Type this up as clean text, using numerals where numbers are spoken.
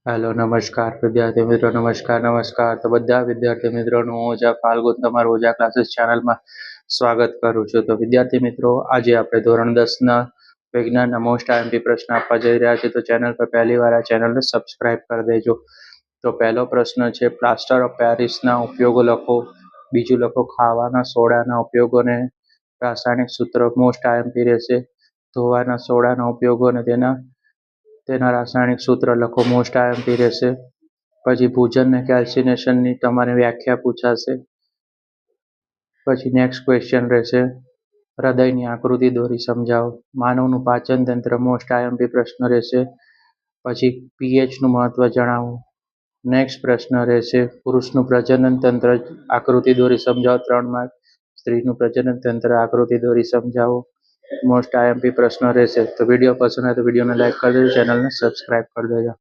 Hello નમસ્કાર વિદ્યાર્થી મિત્રો નમસ્કાર તો બધા વિદ્યાર્થી મિત્રોનું ઓજા ફાલ્ગુન તમારું ઓજા ક્લાસીસ ચેનલમાં સ્વાગત કરું છું. તો વિદ્યાર્થી મિત્રો આજે આપણે ધોરણ 10ના વિજ્ઞાનના મોસ્ટ આઈએમપી પ્રશ્ન આપવા જઈ રહ્યા છીએ. તો ચેનલ પર પહેલી વાર આ ચેનલને સબસ્ક્રાઇબ કરી દેજો. તો પહેલો પ્રશ્ન છે, પ્લાસ્ટર ઓફ પેરિસના ઉપયોગો લખો. બીજું લખો, ખાવાના સોડાના ઉપયોગોને રાસાયણિક સૂત્ર. મોસ્ટ આઈએમપી રહેશે ધોવાના સોડાના ઉપયોગો અને તેના રાસાયણિક સૂત્ર લખો. મોસ્ટ આઈએમપી રહેશે. પછી ભોજન ને કેલ્સિનેશનની તમારી વ્યાખ્યા પૂછાશે. પછી નેક્સ્ટ ક્વેશ્ચન રહેશે, હૃદયની આકૃતિ દોરી સમજાવો. માનવનું પાચન તંત્ર મોસ્ટ આઈએમપી પ્રશ્ન રહેશે. પછી પીએચ નું મહત્વ જણાવો. નેક્સ્ટ પ્રશ્ન રહેશે, પુરુષનું પ્રજનન તંત્ર આકૃતિ દોરી સમજાવો 3 માર્ક. સ્ત્રીનું પ્રજનન તંત્ર આકૃતિ દોરી સમજાવો. મોસ્ટ આઈએમપી પ્રશ્ન રહેશે. તો વિડીયો પસંદ આવે તો વિડીયોને લાઈક કરી દેજો, ચેનલને સબસ્ક્રાઇબ કરી દેજો.